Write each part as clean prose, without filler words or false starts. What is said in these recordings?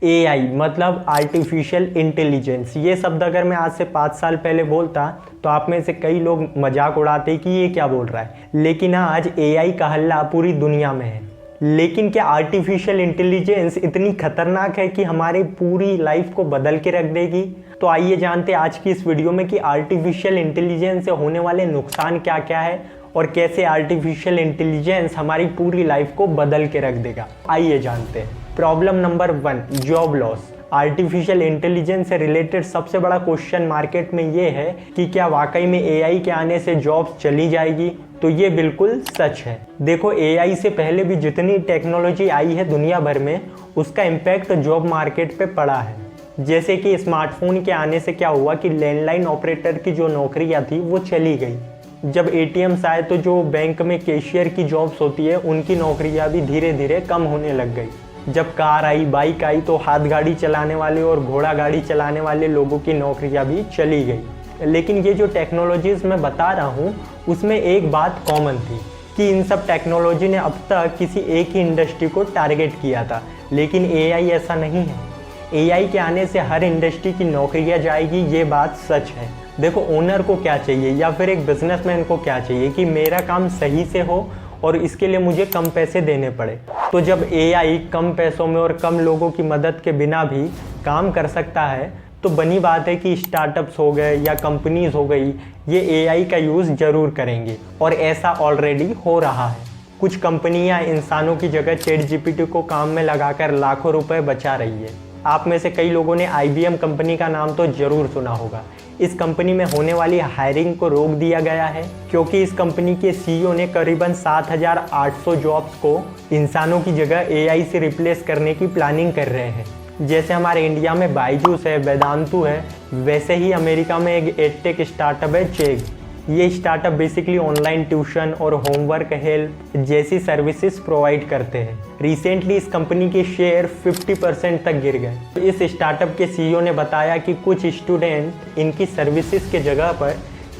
AI मतलब artificial intelligence. ये शब्द अगर मैं आज से 5 साल पहले बोलता तो आप में से कई लोग मजाक उड़ाते कि ये क्या बोल रहा है, लेकिन आज एआई का हल्ला पूरी दुनिया में है। लेकिन क्या आर्टिफिशियल इंटेलिजेंस इतनी खतरनाक है कि हमारी पूरी लाइफ को बदल के रख देगी? तो आइए जानते हैं आज की इस वीडियो में कि आर्टिफिशियल इंटेलिजेंस से होने वाले नुकसान क्या क्या है और कैसे आर्टिफिशियल इंटेलिजेंस हमारी पूरी लाइफ को बदल के रख देगा। आइए जानते हैं। Problem number 1, job loss. Artificial intelligence से रिलेटेड सबसे बड़ा क्वेश्चन मार्केट में ये है कि क्या वाकई में एआई के आने से जॉब्स चली जाएगी? तो ये बिल्कुल सच है। देखो, एआई से पहले भी जितनी टेक्नोलॉजी आई है दुनिया भर में, उसका इम्पैक्ट जॉब मार्केट पे पड़ा है। जैसे कि स्मार्टफोन के आने से क्या हुआ कि लैंडलाइन ऑपरेटर की जो नौकरियां थी वो चली गई। जब एटीएम्स आए तो जो बैंक में कैशियर की जॉब्स होती है उनकी नौकरियां भी धीरे धीरे कम होने लग गई। जब कार आई, बाइक आई तो हाथ गाड़ी चलाने वाले और घोड़ा गाड़ी चलाने वाले लोगों की नौकरियां भी चली गई। लेकिन ये जो टेक्नोलॉजीज मैं बता रहा हूँ उसमें एक बात कॉमन थी कि इन सब टेक्नोलॉजी ने अब तक किसी एक ही इंडस्ट्री को टारगेट किया था, लेकिन एआई ऐसा नहीं है। एआई के आने से हर इंडस्ट्री की नौकरियां जाएगी, ये बात सच है। देखो, ओनर को क्या चाहिए या फिर एक बिजनेसमैन को क्या चाहिए कि मेरा काम सही से हो और इसके लिए मुझे कम पैसे देने पड़े। तो जब एआई कम पैसों में और कम लोगों की मदद के बिना भी काम कर सकता है तो बनी बात है कि स्टार्टअप्स हो गए या कंपनीज हो गई, ये एआई का यूज़ ज़रूर करेंगे और ऐसा ऑलरेडी हो रहा है। कुछ कंपनियां इंसानों की जगह चैट जीपीटी को काम में लगाकर लाखों रुपए बचा रही है। आप में से कई लोगों ने IBM कंपनी का नाम तो ज़रूर सुना होगा। इस कंपनी में होने वाली हायरिंग को रोक दिया गया है क्योंकि इस कंपनी के CEO ने करीबन 7,800 जॉब्स को इंसानों की जगह एआई से रिप्लेस करने की प्लानिंग कर रहे हैं। जैसे हमारे इंडिया में बायजूस है, वेदांतु है, वैसे ही अमेरिका में एक एडटेक स्टार्टअप है चेग। ये स्टार्टअप बेसिकली ऑनलाइन ट्यूशन और होमवर्क हेल्प जैसी सर्विसेज प्रोवाइड करते हैं। रिसेंटली इस कंपनी के शेयर 50% तक गिर गए। तो इस स्टार्टअप के CEO ने बताया कि कुछ स्टूडेंट इनकी सर्विसेज के जगह पर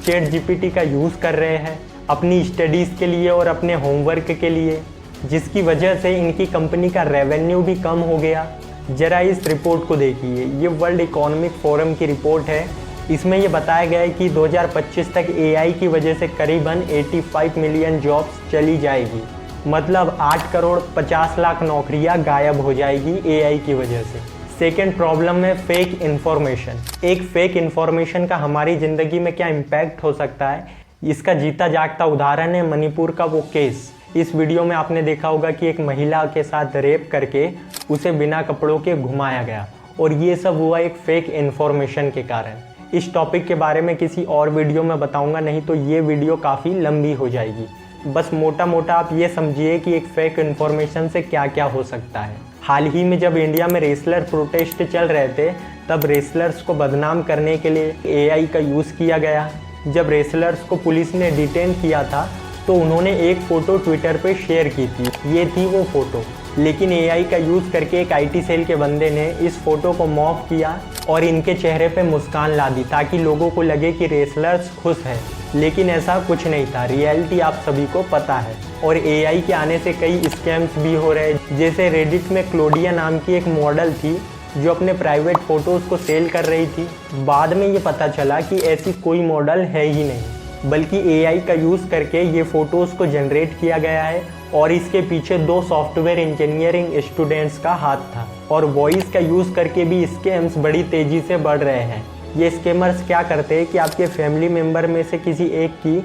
चैट जीपीटी का यूज़ कर रहे हैं अपनी स्टडीज़ के लिए और अपने होमवर्क के लिए, जिसकी वजह से इनकी कंपनी का रेवेन्यू भी कम हो गया। जरा इस रिपोर्ट को देखिए, ये वर्ल्ड इकोनॉमिक फोरम की रिपोर्ट है। इसमें ये बताया गया है कि 2025 तक एआई की वजह से करीबन 85 मिलियन जॉब्स चली जाएगी, मतलब 8 करोड़ 50 लाख नौकरियां गायब हो जाएगी एआई की वजह से। सेकेंड प्रॉब्लम है फेक इन्फॉर्मेशन। एक फेक इन्फॉर्मेशन का हमारी ज़िंदगी में क्या इम्पैक्ट हो सकता है, इसका जीता जागता उदाहरण है मणिपुर का वो केस। इस वीडियो में आपने देखा होगा कि एक महिला के साथ रेप करके उसे बिना कपड़ों के घुमाया गया और ये सब हुआ एक फेक इन्फॉर्मेशन के कारण। इस टॉपिक के बारे में किसी और वीडियो में बताऊंगा, नहीं तो ये वीडियो काफ़ी लंबी हो जाएगी। बस मोटा मोटा आप ये समझिए कि एक फेक इन्फॉर्मेशन से क्या क्या हो सकता है। हाल ही में जब इंडिया में रेसलर प्रोटेस्ट चल रहे थे तब रेसलर्स को बदनाम करने के लिए एआई का यूज़ किया गया। जब रेसलर्स को पुलिस ने डिटेन किया था तो उन्होंने एक फ़ोटो ट्विटर पे शेयर की थी, ये थी वो फ़ोटो। लेकिन एआई का यूज़ करके एक IT सेल के बंदे ने इस फोटो को मॉर्फ किया और इनके चेहरे पे मुस्कान ला दी ताकि लोगों को लगे कि रेसलर्स खुश हैं। लेकिन ऐसा कुछ नहीं था, रियलिटी आप सभी को पता है। और एआई के आने से कई स्कैम्स भी हो रहे हैं। जैसे रेडिट में क्लोडिया नाम की एक मॉडल थी जो अपने प्राइवेट फ़ोटोज़ को सेल कर रही थी। बाद में ये पता चला कि ऐसी कोई मॉडल है ही नहीं, बल्कि एआई का यूज़ करके ये फ़ोटोज़ को जनरेट किया गया है और इसके पीछे 2 सॉफ्टवेयर इंजीनियरिंग स्टूडेंट्स का हाथ था। और वॉइस का यूज़ करके भी स्कैम्स बड़ी तेज़ी से बढ़ रहे हैं। ये स्कैमर्स क्या करते हैं कि आपके फैमिली मेम्बर में से किसी एक की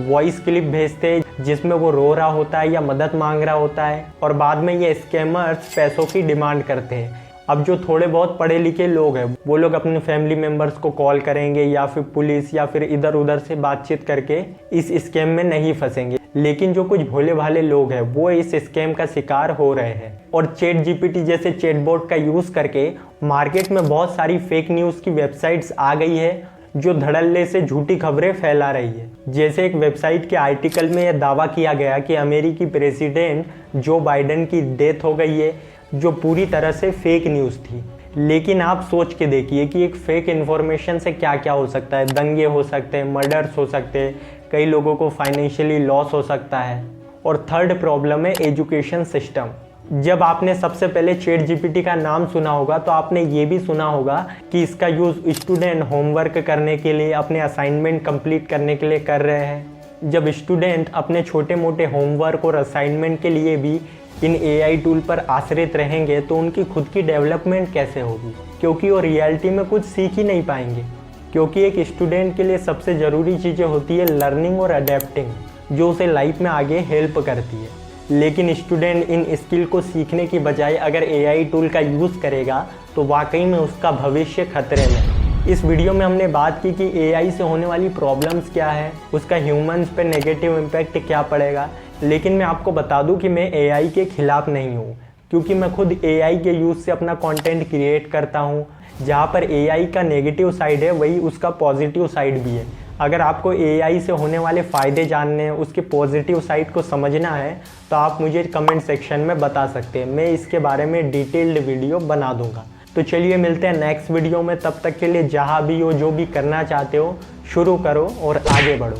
वॉइस क्लिप भेजते हैं जिसमें वो रो रहा होता है या मदद मांग रहा होता है और बाद में ये स्कैमर्स पैसों की डिमांड करते हैं। अब जो थोड़े बहुत पढ़े लिखे लोग हैं वो लोग अपने फैमिली मेम्बर्स को कॉल करेंगे या फिर पुलिस या फिर इधर उधर से बातचीत करके इस स्कैम में नहीं फंसेंगे। लेकिन जो कुछ भोले भाले लोग हैं वो इस स्कैम का शिकार हो रहे हैं और चैट जीपीटी जैसे चैटबॉट का यूज़ करके मार्केट में बहुत सारी फेक न्यूज़ की वेबसाइट्स आ गई है जो धड़ल्ले से झूठी खबरें फैला रही है। जैसे एक वेबसाइट के आर्टिकल में यह दावा किया गया कि अमेरिकी प्रेसिडेंट जो बाइडेन की डेथ हो गई है, जो पूरी तरह से फेक न्यूज़ थी। लेकिन आप सोच के देखिए कि एक फेक इन्फॉर्मेशन से क्या क्या हो सकता है। दंगे हो सकते हैं, मर्डर्स हो सकते हैं, कई लोगों को फाइनेंशियली लॉस हो सकता है। और थर्ड प्रॉब्लम है एजुकेशन सिस्टम। जब आपने सबसे पहले चैट जीपीटी का नाम सुना होगा तो आपने ये भी सुना होगा कि इसका यूज़ स्टूडेंट होमवर्क करने के लिए, अपने असाइनमेंट कंप्लीट करने के लिए कर रहे हैं। जब स्टूडेंट अपने छोटे मोटे होमवर्क और असाइनमेंट के लिए भी इन एआई टूल पर आश्रित रहेंगे तो उनकी खुद की डेवलपमेंट कैसे होगी, क्योंकि वो रियलिटी में कुछ सीख ही नहीं पाएंगे। क्योंकि एक स्टूडेंट के लिए सबसे ज़रूरी चीज़ें होती है लर्निंग और अडेप्टिंग, जो उसे लाइफ में आगे हेल्प करती है। लेकिन स्टूडेंट इन स्किल को सीखने की बजाय अगर एआई टूल का यूज़ करेगा तो वाकई में उसका भविष्य खतरे में। इस वीडियो में हमने बात की कि एआई से होने वाली प्रॉब्लम्स क्या है, उसका ह्यूमंस पे नेगेटिव इम्पैक्ट क्या पड़ेगा। लेकिन मैं आपको बता दूं कि मैं एआई के खिलाफ नहीं हूं, क्योंकि मैं खुद एआई के यूज़ से अपना कंटेंट क्रिएट करता हूं। जहां पर एआई का नेगेटिव साइड है वही उसका पॉजिटिव साइड भी है। अगर आपको एआई से होने वाले फ़ायदे जानने हैं, उसके पॉजिटिव साइड को समझना है तो आप मुझे कमेंट सेक्शन में बता सकते हैं, मैं इसके बारे में डिटेल्ड वीडियो बना दूंगा। तो चलिए मिलते हैं नेक्स्ट वीडियो में, तब तक के लिए जहाँ भी हो, जो भी करना चाहते हो शुरू करो और आगे बढ़ो।